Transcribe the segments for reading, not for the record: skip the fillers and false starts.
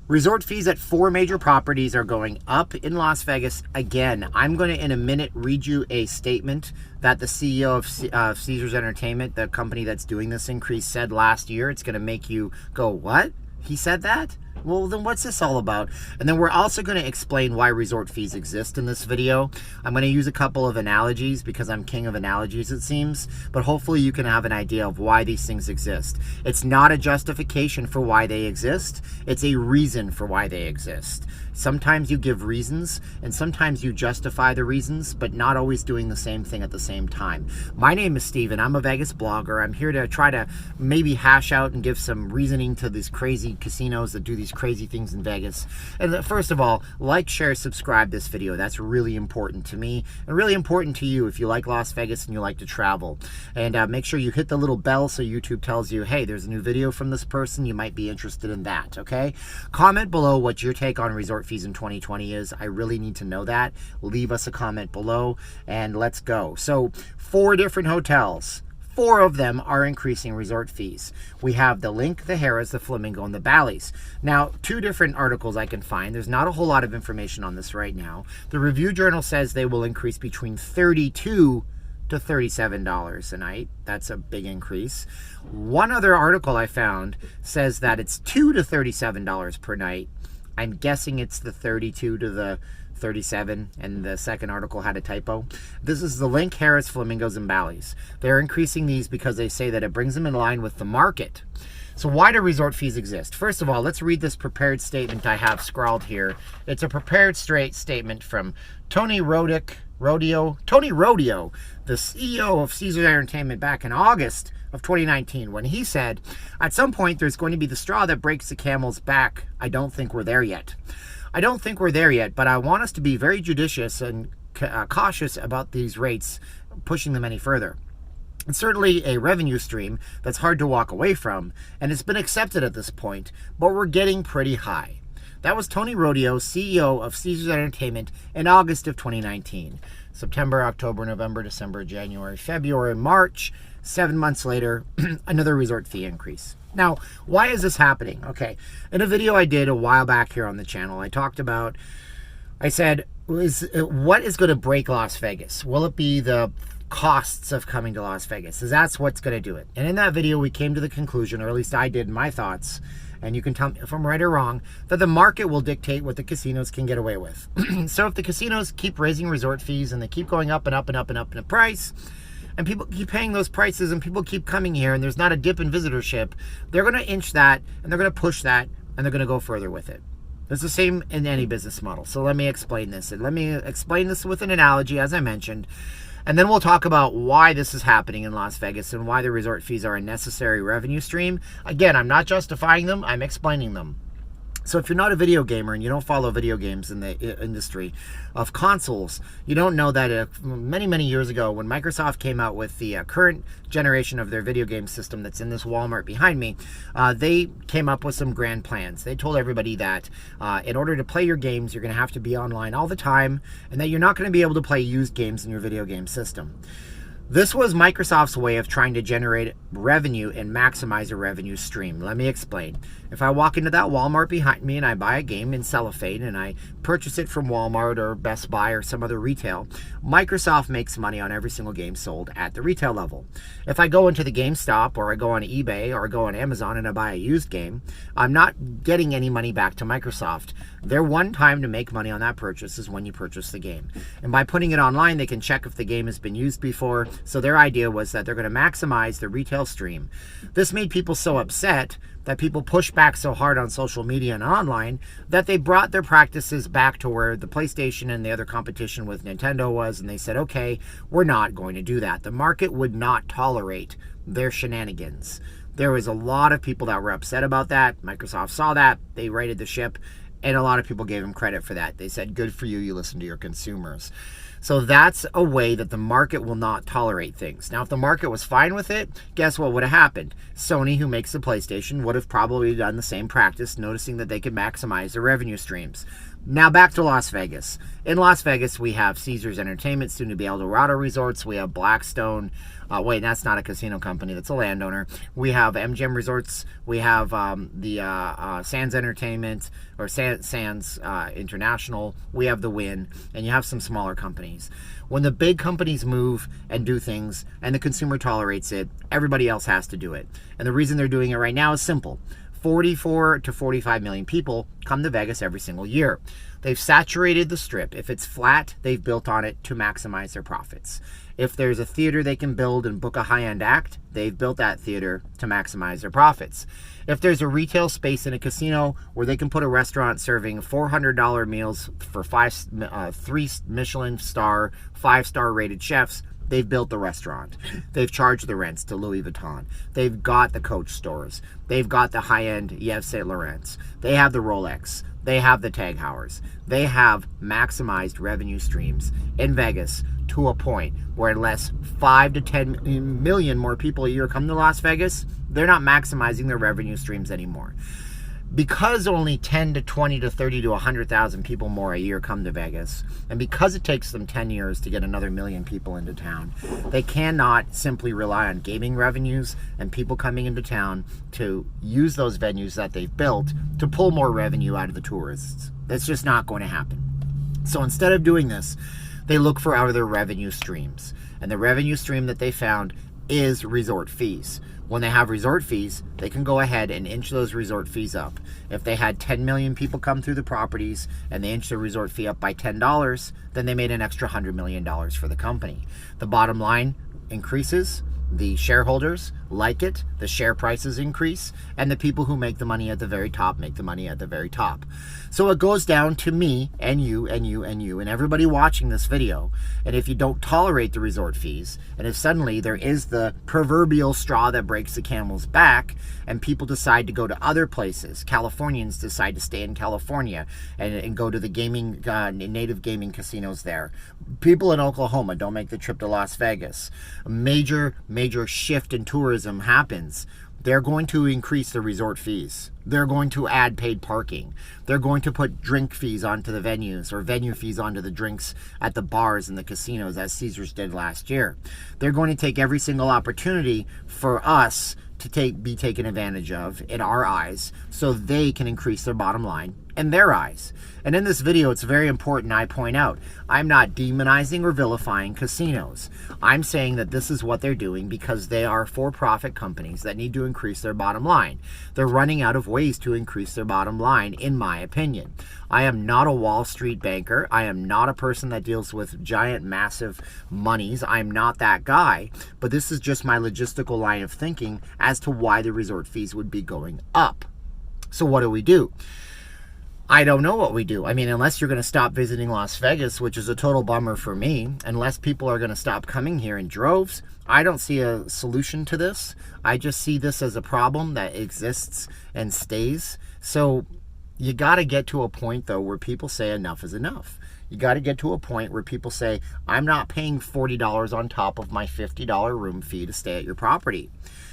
Resort fees at 4 major properties are going up in Las Vegas again. I'm going to, in a minute, read you a statement that the CEO of Caesars Entertainment, the company that's doing this increase, said last year. It's going to make you go, what? He said that? Well, then what's this all about? And then we're also going to explain why resort fees exist in this video. I'm going to use a couple of analogies because I'm king of analogies, it seems. But hopefully you can have an idea of why these things exist. It's not a justification for why they exist. It's a reason for why they exist. Sometimes you give reasons, and sometimes you justify the reasons, but not always doing the same thing at the same time. My name is Steven. I'm a Vegas blogger. I'm here to try to maybe hash out and give some reasoning to these crazy casinos that do these crazy things in Vegas. And first of all, like, share, subscribe this video. That's really important to me and really important to you if you like Las Vegas and you like to travel. And make sure you hit the little bell so YouTube tells you, hey, there's a new video from this person. You might be interested in that, okay? Comment below what your take on resort fees in 2020 is. I really need to know that. Leave us a comment below and let's go. So 4 different hotels. 4 of them are increasing resort fees. We have the Linq, the Harrahs, the Flamingo, and the Ballys. Now, 2 different articles I can find. There's not a whole lot of information on this right now. The Review Journal says they will increase between $32 to $37 a night. That's a big increase. One other article I found says that it's $2 to $37 per night. I'm guessing it's the 32 to the 37, and the second article had a typo. This is the Linq, Harrahs, Flamingos, and Ballys. They're increasing these because they say that it brings them in line with the market. So why do resort fees exist? First of all, let's read this prepared statement I have scrawled here. It's a prepared statement from Tony Rodeo, the CEO of Caesars Entertainment, back in August of 2019, when he said, at some point there's going to be the straw that breaks the camel's back. I don't think we're there yet. I don't think we're there yet, but I want us to be very judicious and cautious about these rates, pushing them any further. It's certainly a revenue stream that's hard to walk away from, and it's been accepted at this point, but we're getting pretty high. That was Tony Rodeo, CEO of Caesars Entertainment, in August of 2019. September, October, November, December, January, February, March. 7 months later, another resort fee increase. Now, why is this happening? Okay, in a video I did a while back here on the channel, I said, what is going to break Las Vegas? Will it be the costs of coming to Las Vegas? That's what's going to do it. And in that video, we came to the conclusion, or at least I did, my thoughts, and you can tell me if I'm right or wrong, that the market will dictate what the casinos can get away with. So if the casinos keep raising resort fees and they keep going up and up and up and up in price, and people keep paying those prices and people keep coming here and there's not a dip in visitorship, they're going to inch that and they're going to push that and they're going to go further with it. It's the same in any business model. So let me explain this. And let me explain this with an analogy, as I mentioned. And then we'll talk about why this is happening in Las Vegas and why the resort fees are a necessary revenue stream. Again, I'm not justifying them. I'm explaining them. So if you're not a video gamer and you don't follow video games in the industry of consoles, you don't know that many, many years ago when Microsoft came out with the current generation of their video game system that's in this Walmart behind me, they came up with some grand plans. They told everybody that in order to play your games, you're going to have to be online all the time and that you're not going to be able to play used games in your video game system. This was Microsoft's way of trying to generate revenue and maximize a revenue stream. Let me explain. If I walk into that Walmart behind me and I buy a game in cellophane and I purchase it from Walmart or Best Buy or some other retail, Microsoft makes money on every single game sold at the retail level. If I go into the GameStop or I go on eBay or I go on Amazon and I buy a used game, I'm not getting any money back to Microsoft. Their one time to make money on that purchase is when you purchase the game. And by putting it online, they can check if the game has been used before. So their idea was that they're going to maximize the retail stream. This made people so upset that people pushed back so hard on social media and online that they brought their practices back to where the PlayStation and the other competition with Nintendo was, and they said, okay, we're not going to do that. The market would not tolerate their shenanigans. There was a lot of people that were upset about that. Microsoft saw that. They righted the ship, and a lot of people gave them credit for that. They said, good for you, you listen to your consumers. So that's a way that the market will not tolerate things. Now, if the market was fine with it, guess what would have happened? Sony, who makes the PlayStation, would have probably done the same practice, noticing that they could maximize their revenue streams. Now back to Las Vegas. In Las Vegas, we have Caesars Entertainment, soon to be Eldorado Resorts. We have Blackstone. Wait, that's not a casino company. That's a landowner. We have MGM Resorts. We have the Sands Entertainment, or Sands International. We have the Wynn, and you have some smaller companies. When the big companies move and do things, and the consumer tolerates it, everybody else has to do it. And the reason they're doing it right now is simple. 44 to 45 million people come to Vegas every single year. They've saturated the strip. If it's flat, they've built on it to maximize their profits. If there's a theater they can build and book a high-end act, they've built that theater to maximize their profits. If there's a retail space in a casino where they can put a restaurant serving $400 meals for 3 Michelin star, 5-star rated chefs, they've built the restaurant. They've charged the rents to Louis Vuitton. They've got the Coach stores. They've got the high-end Yves Saint Laurents. They have the Rolex. They have the Tag Heuers. They have maximized revenue streams in Vegas to a point where unless 5 to 10 million more people a year come to Las Vegas, they're not maximizing their revenue streams anymore. Because only 10 to 20 to 30 to 100,000 people more a year come to Vegas, and because it takes them 10 years to get another million people into town, they cannot simply rely on gaming revenues and people coming into town to use those venues that they've built to pull more revenue out of the tourists. That's just not going to happen. So instead of doing this, they look for other revenue streams. And the revenue stream that they found is resort fees. When they have resort fees, they can go ahead and inch those resort fees up. If they had 10 million people come through the properties and they inched the resort fee up by $10, then they made an extra $100 million for the company. The bottom line increases. The shareholders like it, the share prices increase, and the people who make the money at the very top make the money at the very top. So it goes down to me and you and you and you and everybody watching this video. And if you don't tolerate the resort fees, and if suddenly there is the proverbial straw that breaks the camel's back, and people decide to go to other places, Californians decide to stay in California and go to the gaming, native gaming casinos there. People in Oklahoma don't make the trip to Las Vegas. A major shift in tourism happens. They're going to increase the resort fees. They're going to add paid parking. They're going to put drink fees onto the venues, or venue fees onto the drinks at the bars and the casinos, as Caesars did last year. They're going to take every single opportunity for us to be taken advantage of in our eyes, so they can increase their bottom line in their eyes. And in this video, it's very important I point out, I'm not demonizing or vilifying casinos. I'm saying that this is what they're doing because they are for-profit companies that need to increase their bottom line. They're running out of ways to increase their bottom line, in my opinion. I am not a Wall Street banker. I am not a person that deals with giant, massive monies. I'm not that guy. But this is just my logistical line of thinking as to why the resort fees would be going up. So what do? I don't know what we do. I mean, unless you're going to stop visiting Las Vegas, which is a total bummer for me, unless people are going to stop coming here in droves, I don't see a solution to this. I just see this as a problem that exists and stays. So you got to get to a point, though, where people say enough is enough. You got to get to a point where people say, I'm not paying $40 on top of my $50 room fee to stay at your property.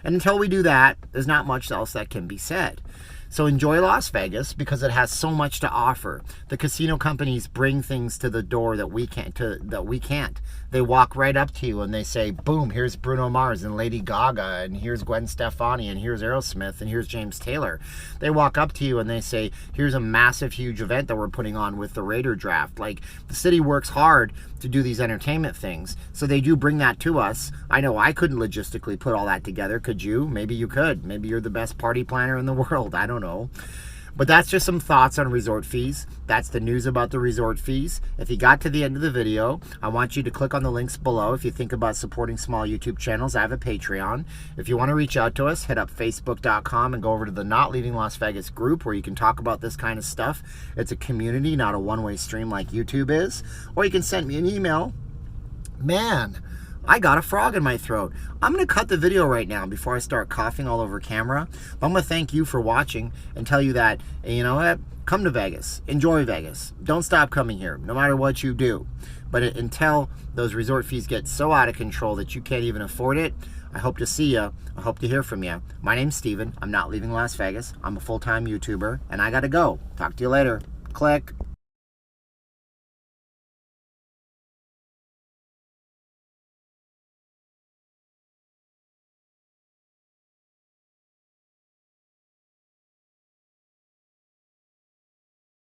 And until we do that, there's not much else that can be said. So enjoy Las Vegas because it has so much to offer. The casino companies bring things to the door that we can't. They walk right up to you and they say, boom, here's Bruno Mars and Lady Gaga, and here's Gwen Stefani, and here's Aerosmith, and here's James Taylor. They walk up to you and they say, here's a massive, huge event that we're putting on with the Raider Draft. Like, the city works hard to do these entertainment things, so they do bring that to us. I know I couldn't logistically put all that together. Could you? Maybe you could. Maybe you're the best party planner in the world. I don't know. But that's just some thoughts on resort fees. That's the news about the resort fees. If you got to the end of the video, I want you to click on the links below. If you think about supporting small YouTube channels, I have a Patreon. If you want to reach out to us, hit up facebook.com and go over to the Not Leaving Las Vegas group where you can talk about this kind of stuff. It's a community, not a one-way stream like YouTube is. Or you can send me an email. Man, I got a frog in my throat. I'm going to cut the video right now before I start coughing all over camera. But I'm going to thank you for watching and tell you that, you know what, come to Vegas. Enjoy Vegas. Don't stop coming here, no matter what you do. But until those resort fees get so out of control that you can't even afford it, I hope to see you. I hope to hear from you. My name's Steven. I'm not leaving Las Vegas. I'm a full-time YouTuber, and I got to go. Talk to you later. Click.